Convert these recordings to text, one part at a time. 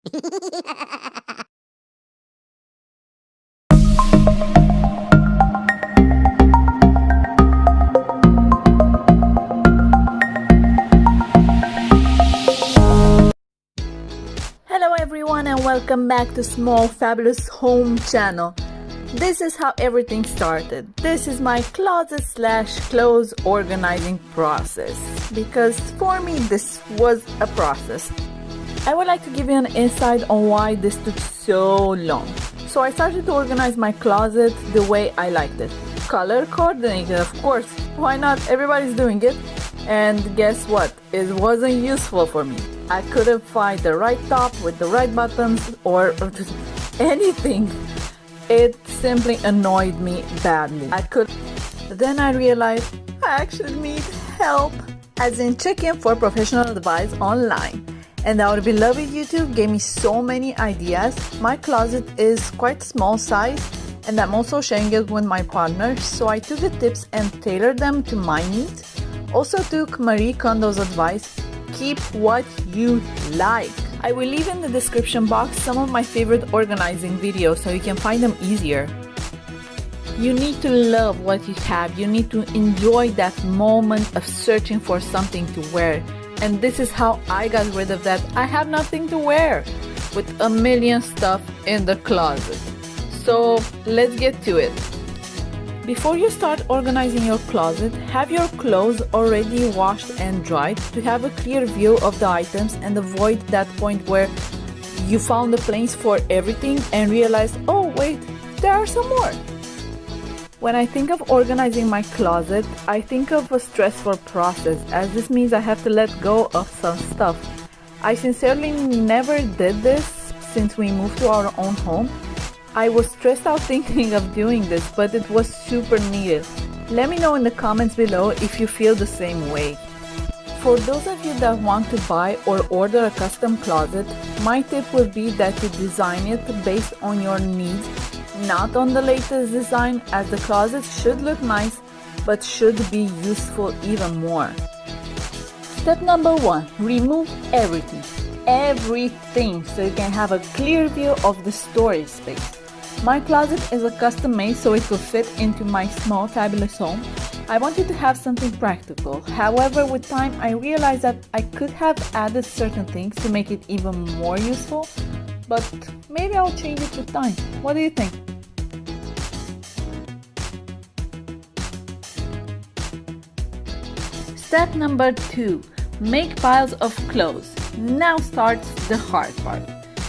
Hello everyone and welcome back to Small Fabulous Home channel. This is how everything started. This is my closet / clothes organizing process, because for me this was a process. I would like to give you an insight on why this took so long. So I started to organize my closet the way I liked it. Color coordinated, of course. Why not? Everybody's doing it. And guess what? It wasn't useful for me. I couldn't find the right top with the right buttons or anything. It simply annoyed me badly. Then I realized I actually need help, as in checking for professional advice online. And our beloved YouTube gave me so many ideas. My closet is quite small size, and I'm also sharing it with my partner, so I took the tips and tailored them to my needs. Also took Marie Kondo's advice, keep what you like. I will leave in the description box some of my favorite organizing videos so you can find them easier. You need to love what you have. You need to enjoy that moment of searching for something to wear. And this is how I got rid of that. I have nothing to wear with a million stuff in the closet. So let's get to it. Before you start organizing your closet, have your clothes already washed and dried to have a clear view of the items and avoid that point where you found a place for everything and realized, oh wait, there are some more. When I think of organizing my closet, I think of a stressful process, as this means I have to let go of some stuff. I sincerely never did this since we moved to our own home. I was stressed out thinking of doing this, but it was super needed. Let me know in the comments below if you feel the same way. For those of you that want to buy or order a custom closet, my tip would be that you design it based on your needs, not on the latest design, as the closet should look nice, but should be useful even more. Step number 1, remove everything, so you can have a clear view of the storage space. My closet is a custom made so it will fit into my small fabulous home. I wanted to have something practical. However, with time I realized that I could have added certain things to make it even more useful, but maybe I'll change it with time. What do you think? Step number 2, make piles of clothes. Now starts the hard part.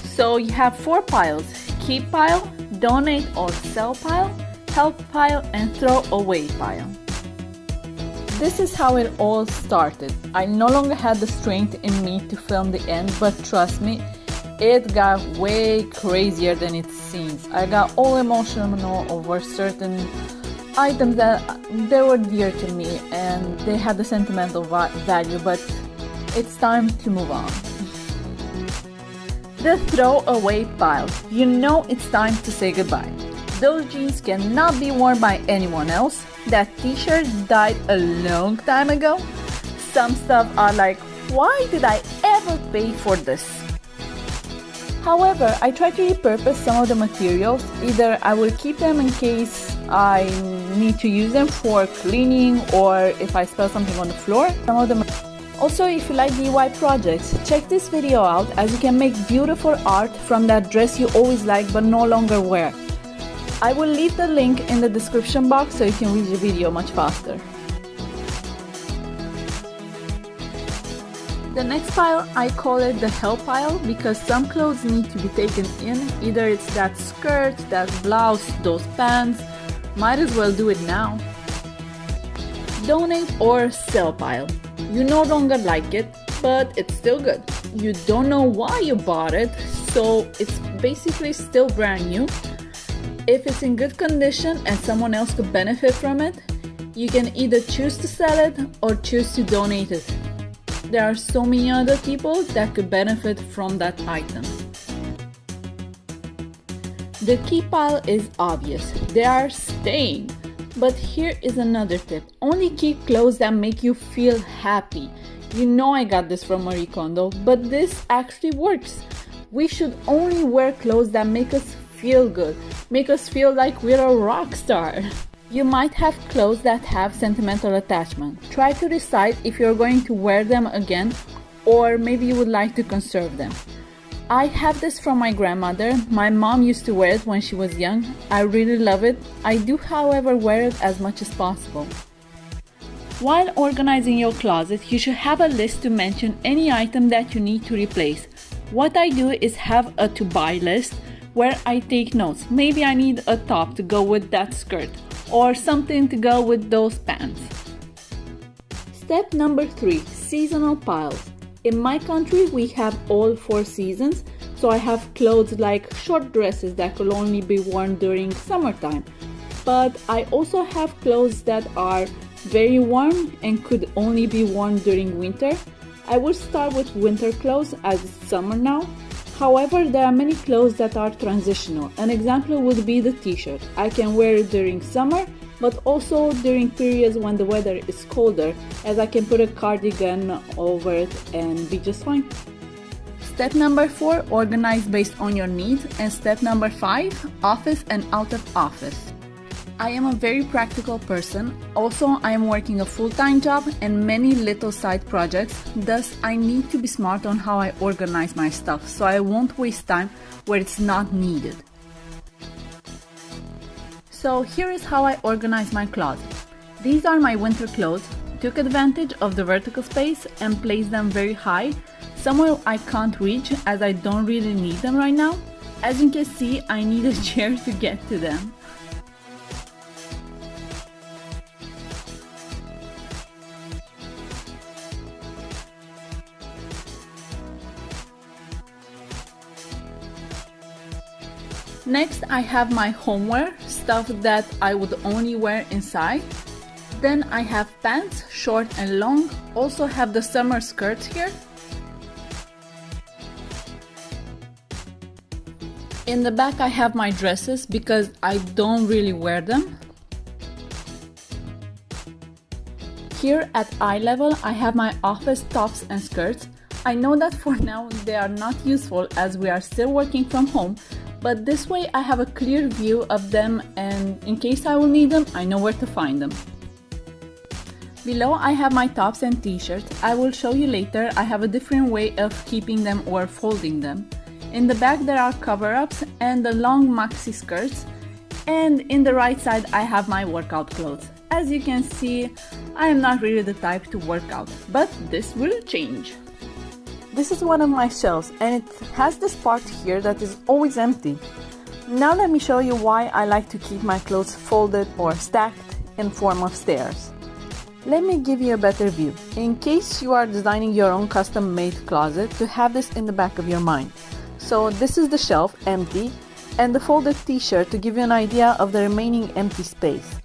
So you have 4 piles: keep pile, donate or sell pile, help pile, and throw away pile. This is how it all started. I no longer had the strength in me to film the end, but trust me, it got way crazier than it seems. I got all emotional over certain items that they were dear to me and they had the sentimental value, but it's time to move on. The throwaway pile. You know it's time to say goodbye. Those jeans cannot be worn by anyone else. That t-shirt died a long time ago. Some stuff are like, why did I ever pay for this? However, I try to repurpose some of the materials. Either I will keep them in case I need to use them for cleaning, or if I spill something on the floor. Also, if you like DIY projects, check this video out, as you can make beautiful art from that dress you always liked but no longer wear. I will leave the link in the description box so you can read the video much faster. The next pile, I call it the help pile, because some clothes need to be taken in. Either it's that skirt, that blouse, those pants. Might as well do it now. Donate or sell pile. You no longer like it, but it's still good. You don't know why you bought it, so it's basically still brand new. If it's in good condition and someone else could benefit from it, you can either choose to sell it or choose to donate it. There are so many other people that could benefit from that item. The keep pile is obvious. They are staying. But here is another tip. Only keep clothes that make you feel happy. You know I got this from Marie Kondo, but this actually works. We should only wear clothes that make us feel good, make us feel like we're a rock star. You might have clothes that have sentimental attachment. Try to decide if you're going to wear them again, or maybe you would like to conserve them. I have this from my grandmother. My mom used to wear it when she was young. I really love it. I do, however, wear it as much as possible. While organizing your closet, you should have a list to mention any item that you need to replace. What I do is have a to-buy list where I take notes. Maybe I need a top to go with that skirt, or something to go with those pants. Step number 3, seasonal piles. In my country, we have all 4 seasons, so I have clothes like short dresses that could only be worn during summertime. But I also have clothes that are very warm and could only be worn during winter. I will start with winter clothes as it's summer now. However, there are many clothes that are transitional. An example would be the t-shirt. I can wear it during summer, but also during periods when the weather is colder, as I can put a cardigan over it and be just fine. Step number 4, organize based on your needs. And step number 5, office and out of office. I am a very practical person. Also, I am working a full-time job and many little side projects. Thus, I need to be smart on how I organize my stuff, so I won't waste time where it's not needed. So here is how I organize my closet. These are my winter clothes. Took advantage of the vertical space and placed them very high, somewhere I can't reach as I don't really need them right now. As you can see, I need a chair to get to them. Next, I have my homeware, stuff that I would only wear inside. Then I have pants, short and long. Also have the summer skirts here. In the back I have my dresses because I don't really wear them. Here at eye level I have my office tops and skirts. I know that for now they are not useful as we are still working from home, but this way I have a clear view of them, and in case I will need them, I know where to find them. Below I have my tops and t-shirts. I will show you later. I have a different way of keeping them or folding them. In the back there are cover-ups and the long maxi skirts, and in the right side I have my workout clothes. As you can see, I am not really the type to work out, but this will change. This is one of my shelves and it has this part here that is always empty. Now let me show you why I like to keep my clothes folded or stacked in form of stairs. Let me give you a better view, in case you are designing your own custom-made closet, to have this in the back of your mind. So this is the shelf, empty, and the folded t-shirt to give you an idea of the remaining empty space.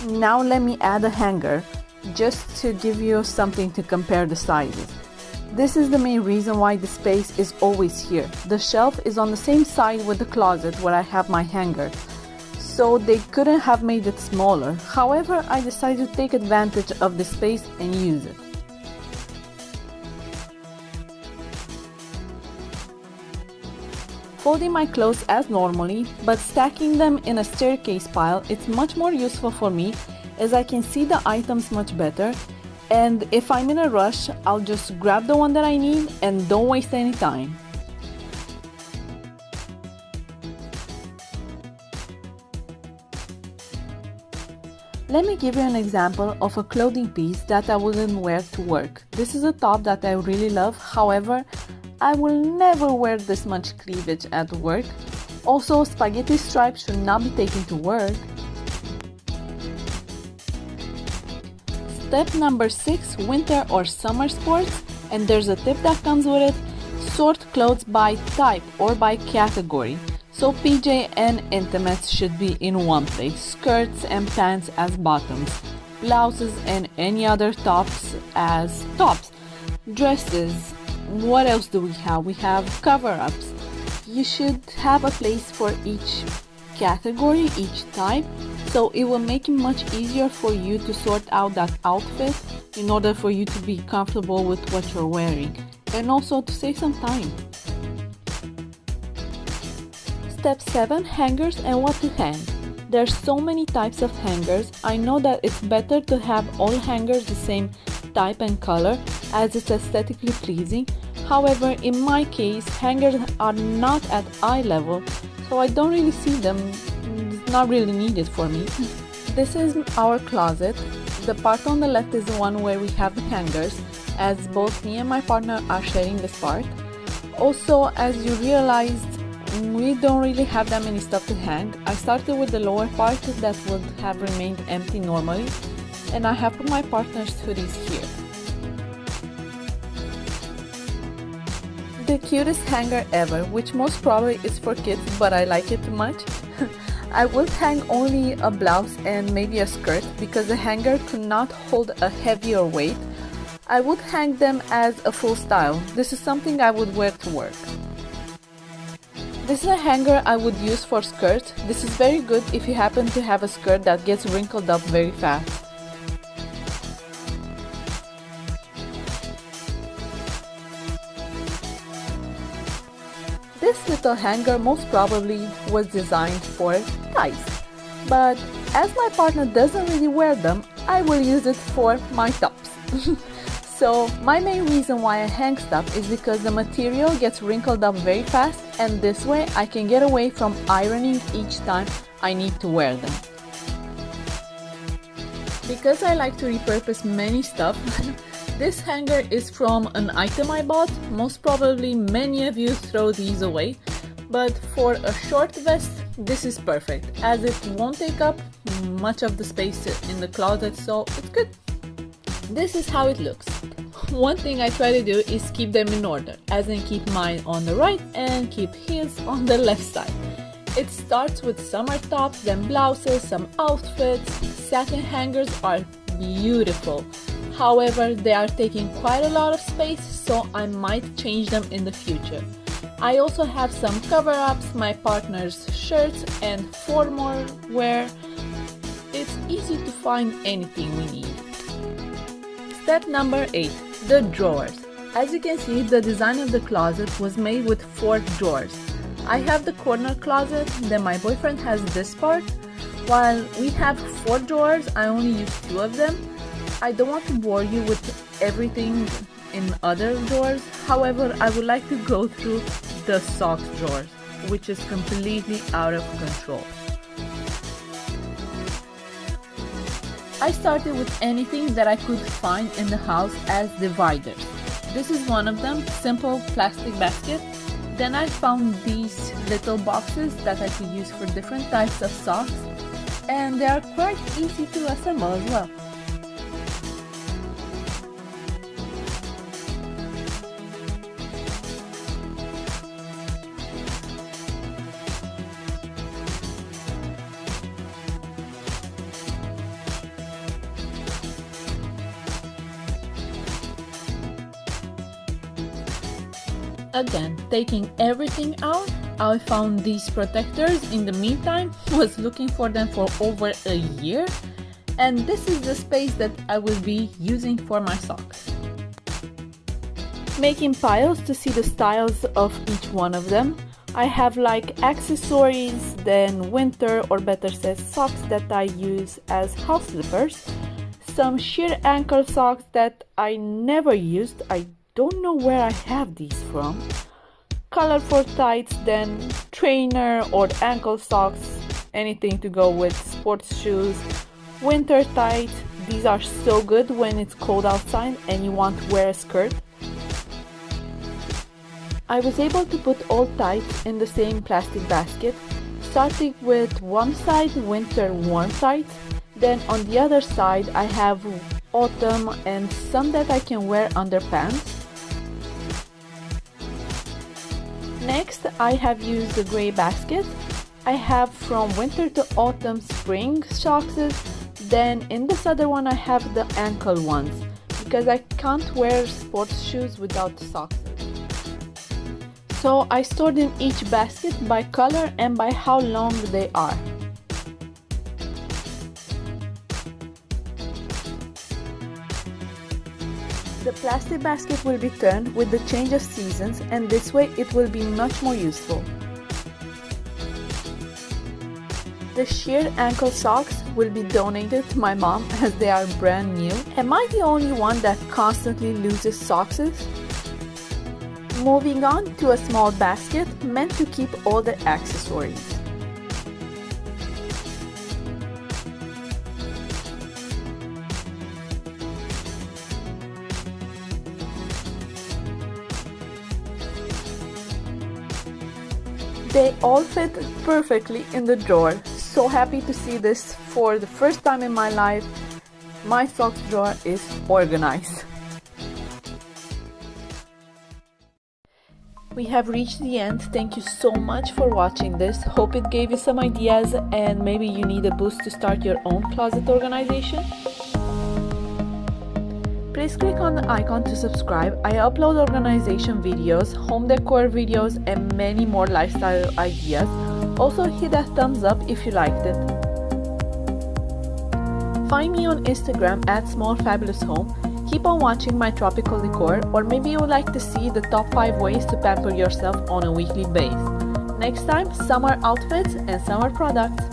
Now let me add a hanger, just to give you something to compare the sizes. This is the main reason why the space is always here. The shelf is on the same side with the closet where I have my hanger, so they couldn't have made it smaller. However, I decided to take advantage of the space and use it. Folding my clothes as normally, but stacking them in a staircase pile, it's much more useful for me as I can see the items much better. And if I'm in a rush, I'll just grab the one that I need and don't waste any time. Let me give you an example of a clothing piece that I wouldn't wear to work. This is a top that I really love, however, I will never wear this much cleavage at work. Also, spaghetti stripes should not be taken to work. Step number 6, winter or summer sports, and there's a tip that comes with it. Sort clothes by type or by category. So PJ and intimates should be in one place, skirts and pants as bottoms, blouses and any other tops as tops, dresses. What else do we have? We have cover-ups. You should have a place for each category, each type, so it will make it much easier for you to sort out that outfit in order for you to be comfortable with what you're wearing, and also to save some time. Step 7. Hangers and what to hang. There's so many types of hangers. I know that it's better to have all hangers the same type and color as it's aesthetically pleasing. However, in my case, hangers are not at eye level, so I don't really see them. It's not really needed for me. This is our closet. The part on the left is the one where we have the hangers, as both me and my partner are sharing this part. Also, as you realized, we don't really have that many stuff to hang. I started with the lower part that would have remained empty normally, and I have put my partner's hoodies here. The cutest hanger ever, which most probably is for kids, but I like it too much. I would hang only a blouse and maybe a skirt because the hanger could not hold a heavier weight. I would hang them as a full style. This is something I would wear to work. This is a hanger I would use for skirts. This is very good if you happen to have a skirt that gets wrinkled up very fast. This little hanger most probably was designed for ties, but as my partner doesn't really wear them, I will use it for my tops. So my main reason why I hang stuff is because the material gets wrinkled up very fast, and this way I can get away from ironing each time I need to wear them. Because I like to repurpose many stuff, this hanger is from an item I bought. Most probably many of you throw these away, but for a short vest this is perfect as it won't take up much of the space in the closet, so it's good. This is how it looks. One thing I try to do is keep them in order, as in keep mine on the right and keep his on the left side. It starts with summer tops, then blouses, some outfits. Satin hangers are beautiful. However, they are taking quite a lot of space, so I might change them in the future. I also have some cover-ups, my partner's shirts, and formal wear. It's easy to find anything we need. Step number 8. The drawers. As you can see, the design of the closet was made with 4 drawers. I have the corner closet, then my boyfriend has this part. While we have 4 drawers, I only use 2 of them. I don't want to bore you with everything in other drawers. However, I would like to go through the socks drawers, which is completely out of control. I started with anything that I could find in the house as dividers. This is one of them, simple plastic basket. Then I found these little boxes that I could use for different types of socks, and they are quite easy to assemble as well. Again, taking everything out, I found these protectors. In the meantime, was looking for them for over a year, and this is the space that I will be using for my socks. Making piles to see the styles of each one of them. I have like accessories, then winter or better said socks that I use as house slippers, some sheer ankle socks that I never used. I don't know where I have these from. Colorful tights, then trainer or ankle socks, anything to go with sports shoes. Winter tights, these are so good when it's cold outside and you want to wear a skirt. I was able to put all tights in the same plastic basket, starting with one side winter warm tights, then on the other side I have autumn and some that I can wear under pants. Next, I have used the gray basket. I have from winter to autumn spring socks. Then in this other one I have the ankle ones because I can't wear sports shoes without socks. So I stored in each basket by color and by how long they are. The plastic basket will be turned with the change of seasons, and this way it will be much more useful. The sheer ankle socks will be donated to my mom as they are brand new. Am I the only one that constantly loses socks? Moving on to a small basket meant to keep all the accessories. They all fit perfectly in the drawer. So happy to see this for the first time in my life. My socks drawer is organized. We have reached the end. Thank you so much for watching this. Hope it gave you some ideas and maybe you need a boost to start your own closet organization. Please click on the icon to subscribe. I upload organization videos, home decor videos, and many more lifestyle ideas. Also hit that thumbs up if you liked it. Find me on Instagram at smallfabuloushome. Keep on watching my tropical decor, or maybe you would like to see the top 5 ways to pamper yourself on a weekly basis. Next time, summer outfits and summer products.